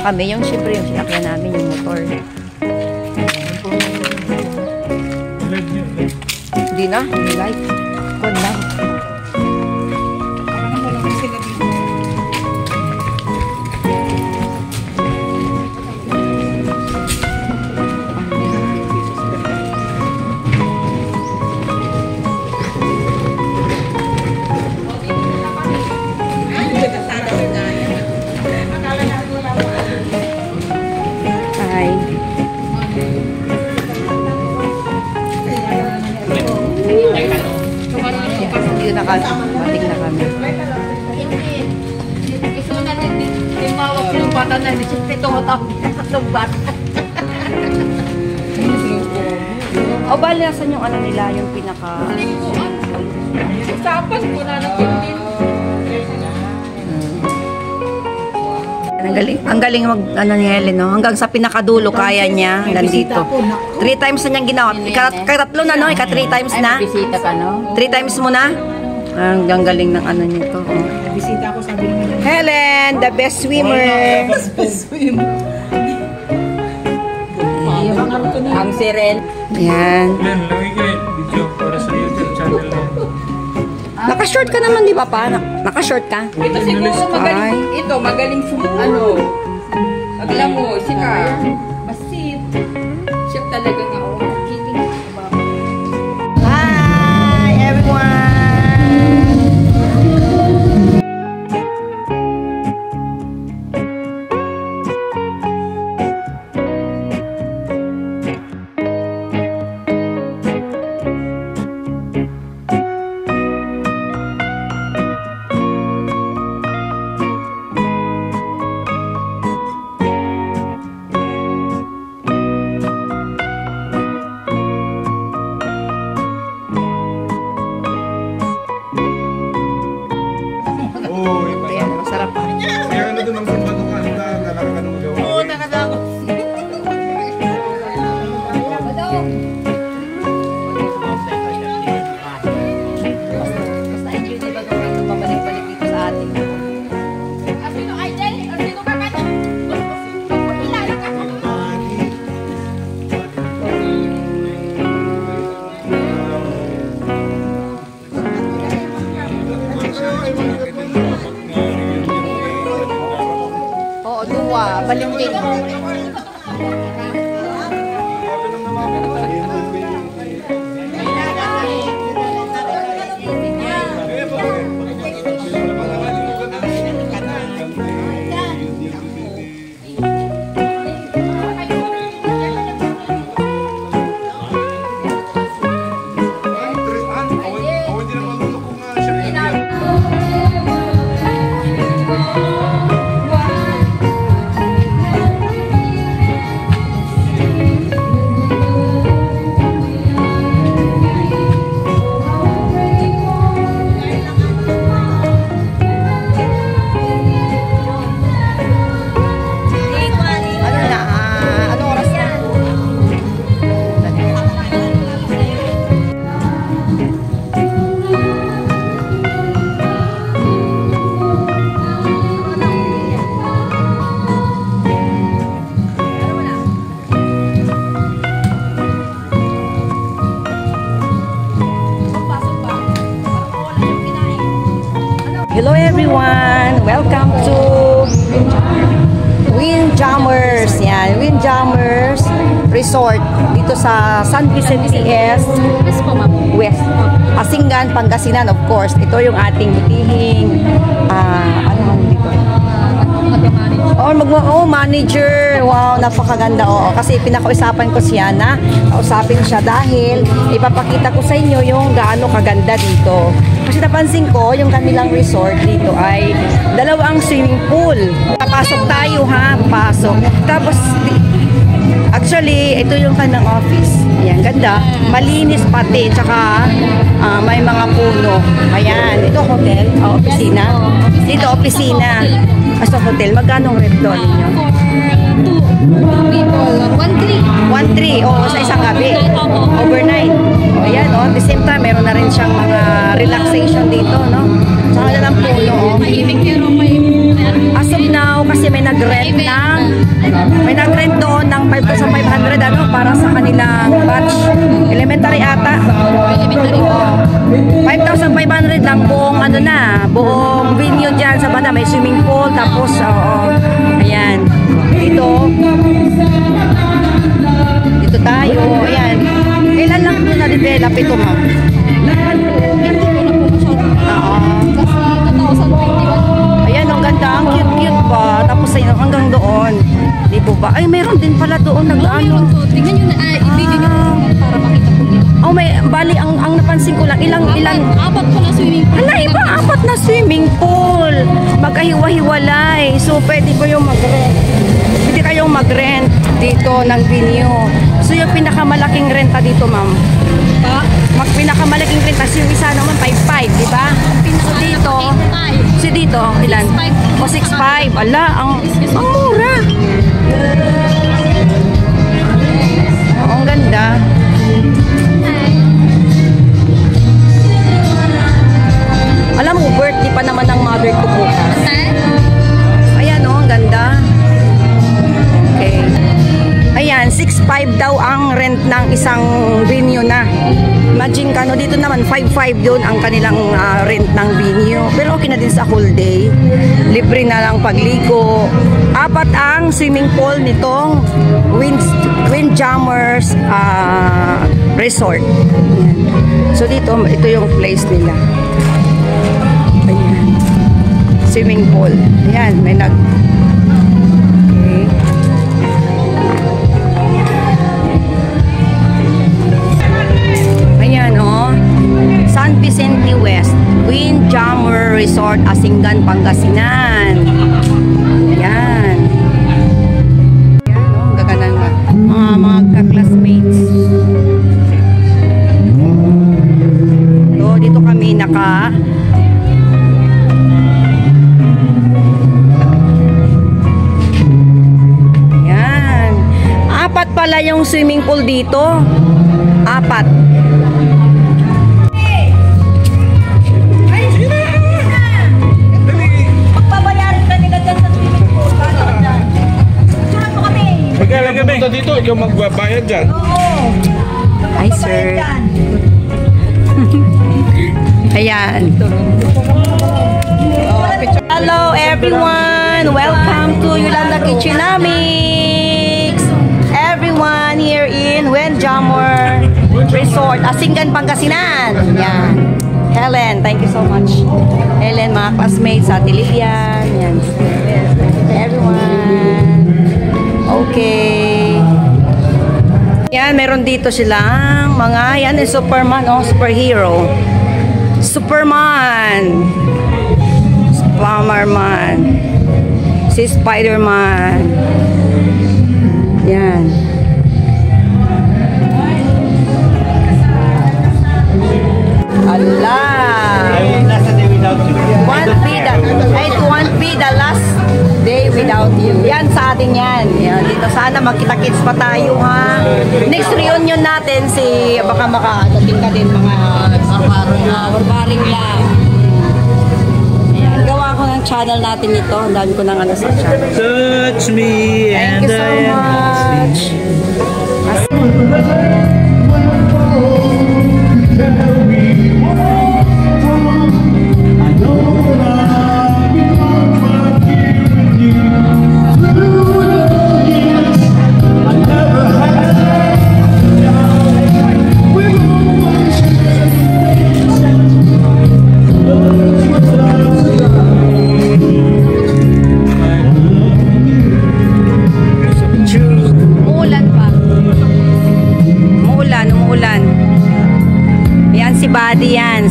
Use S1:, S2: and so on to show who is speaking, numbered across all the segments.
S1: kami. Yung siyempre yung sinakyan namin, yung motor. Hindi na, hindi light. Kung lang. Mating na kami.
S2: Gusto na yung mawag yung bata na ito tatlong bata.
S1: O bali, nasan yung ano nila, yung pinaka...
S2: Sapan ko na natin.
S1: Ang galing mag, ano ni Helen, no? Hanggang sa pinakadulo, kaya niya, hanggang dito. 3 times na niyang ginawa. Ikatatlo na, no? 3 times na.
S2: Bisita ka, no?
S1: 3 times mo na. Ang galing ng ano nito. Oh.
S3: Bisita ako, sabi naman.
S1: Helen, the best swimmer.
S3: Best swimmer.
S2: Ang siren.
S1: Yan.
S4: Video para sa YouTube channel na.
S1: Naka-short ka naman, di ba pa? Naka-short ka?
S2: Ito siguro magaling. Ito, magaling ano. Agla mo, sika. Basit. Siya talaga nga.
S1: Hi, everyone! Balimbing. Hello everyone! Welcome to Windjammers. Yan, Windjammers Resort dito sa San Vicente West. Asingan, Pangasinan, of course. Ito yung ating butihing ano man dito? Manager. Wow, napakaganda. Kasi pinakausapan ko siya na kausapin siya dahil ipapakita ko sa inyo yung gaano kaganda dito. Kasi napansin ko, yung kanilang resort dito ay dalawang swimming pool. Papasok tayo ha, pasok. Tapos, actually, ito yung kanilang office. Ayan, ganda. Malinis pati, tsaka may mga puno. Ayan, ito hotel, opisina. Dito, opisina. Basta hotel, magkano ang rent doon ninyo? 1,300. Oo, sa isang gabi. Overnight. O yan, o. At the same time, meron na rin siyang mga relaxation dito, no? Saka na lang puno, o. As of now, kasi may nag-rent ng para sa kanilang batch. Elementary ata.
S5: Elementary po.
S1: 5,500 lang buong ano na, buong venue dyan sa banda. May swimming pool, tapos, ayan. Dito tayo, ayan. Kailan lang ito na-develop ito, ma'am?
S5: Hindi ko na po masyado.
S1: Oo.
S5: Kasi 2021.
S1: Ayan, ang ganda, ang cute-cute pa. Tapos ayun, hanggang doon. Di po ba? Ay, meron din pala doon nag-ano.
S5: Meron po. Tingnan nyo na, i-video nyo para makita po nila.
S1: Oh, may, bali, ang napansin ko lang, ilang,
S5: Apat po na swimming pool.
S1: hala, iba, 4 na swimming pool. Magkahiwa-hiwalay. So, pwede po yung mag-rent. Pwede kayong mag-rent dito ng venue. So, yung pinakamalaking renta dito, ma'am. Pinakamalaking renta, yung isa naman, 5,500, di ba? So, dito, dito, ilan?
S5: 6,500.
S1: O, 6,500. Ala, ang mura. Oo, ang ganda. Alam mo, birthday pa naman ng mother ko bukas. Ayan o, ang ganda. Okay. Ayan, 6,500 daw ang rent ng isang venue na. Imagine ka, no, dito naman 5,500 doon ang kanilang rent ng venue. Pero okay na din sa whole day. Libre na lang pagligo. 4 ang swimming pool nitong Windjammers Resort. Ayan. So dito, ito yung place nila. Ayan. Swimming pool. Ayan, may okay. Ayan, San Vicente West Windjammer Resort, Asingan, Pangasinan. Ayan. Ayan, gaganda na. Mga ka-classmates. So, dito kami Ayan. 4 pala yung swimming pool dito. 4.
S4: Punta dito, ikaw magbabayad dyan.
S1: Hi, sir. Ayan. Hello, everyone. Welcome to Yolanda Kitchenamics. Everyone here in Windjammer Resort, Asingan, Pangasinan. Yan. Helen, thank you so much. Helen, mga classmates sa Lilian. Yan. Everyone. Okay. Yan, meron dito silang mga, yan is Superman, superhero. Superman. Spider-Man. Si Spider-Man. Yan. Allah. It won't be the last day without you. Yan sa atin yan. Yan. Dito sana magkita-kits pa tayo, ha. Next reunion natin baka makadating ka din mga barbaring lang. Ayan. Gawa ko ng channel natin ito. Ang dami ko ng ano sa channel.
S4: Touch me
S1: Thank you so much.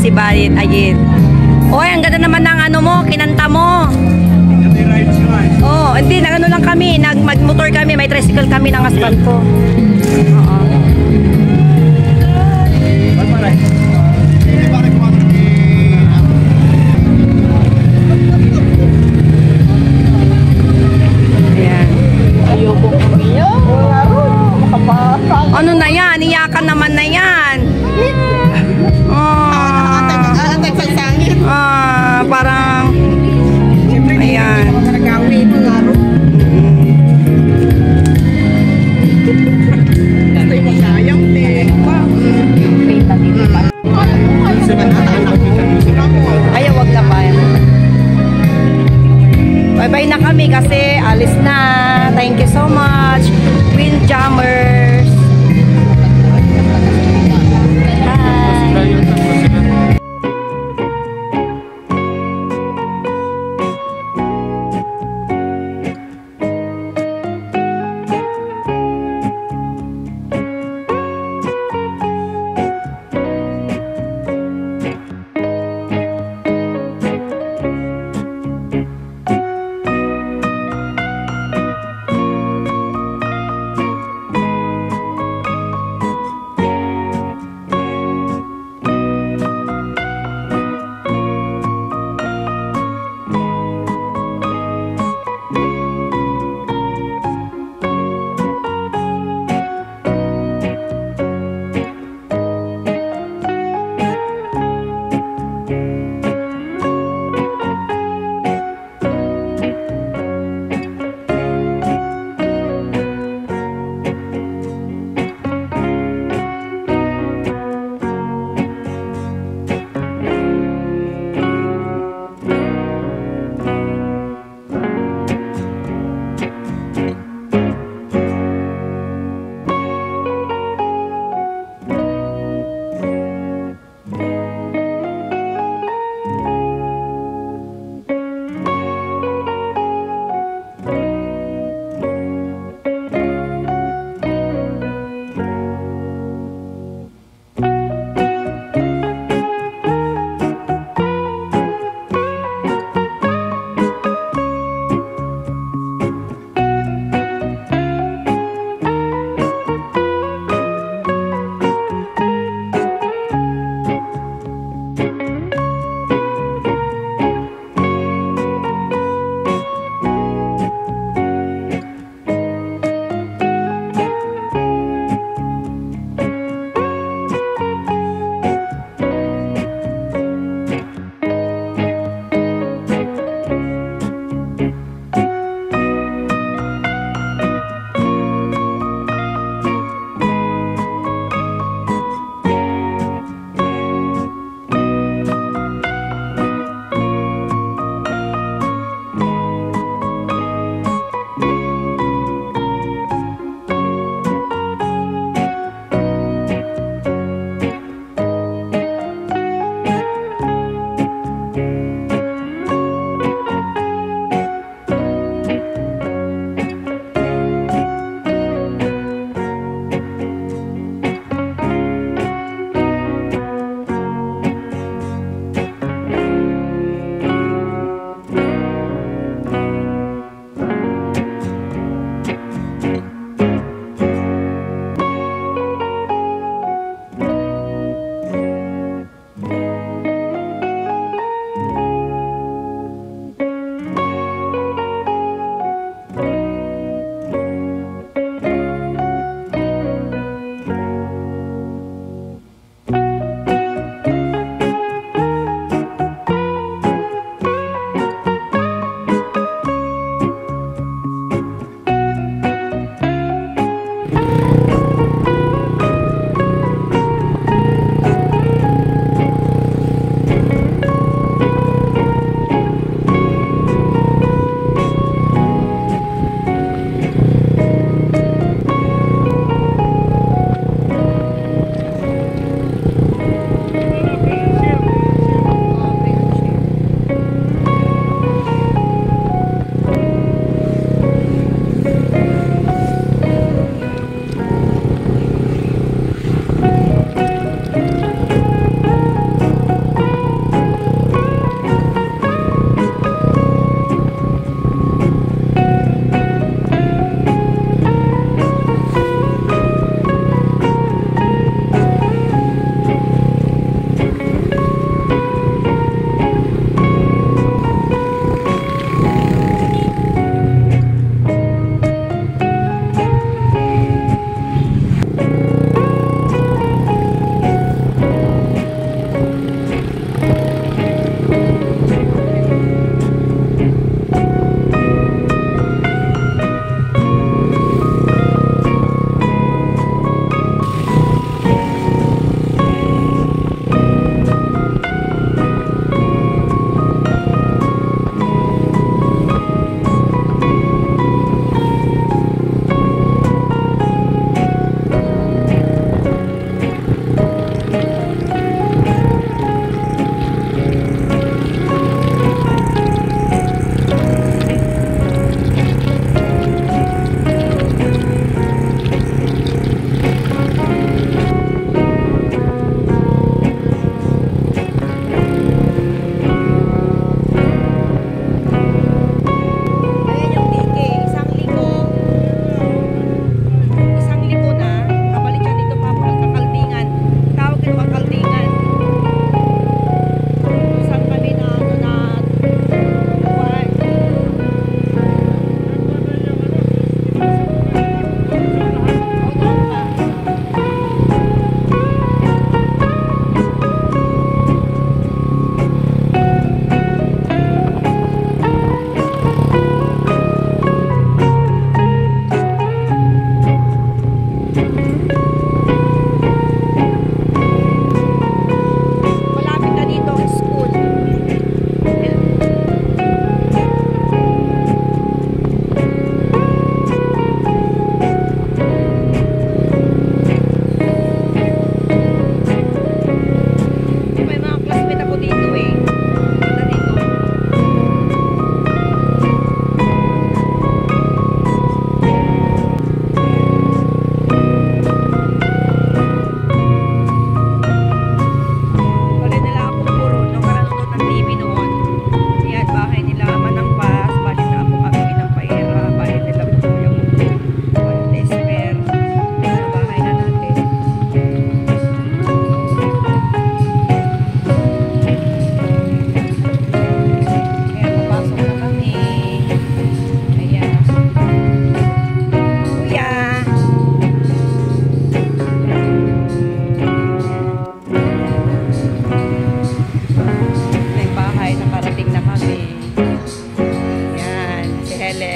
S1: Si Badit Ayit. Oy, ang ganda naman ng ano mo, kinanta mo. Oh, hindi, nag-ano lang kami, mag-motor kami, may tricycle kami ng husband ko. Oo. Ayan. Ayoko kami. Ano na yan? Iyakan naman na yan. Parang ayan. Bye-bye na kami kasi alis na. Thank you so much. Windjammers.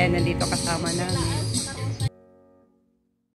S1: Ayan, nandito kasama na.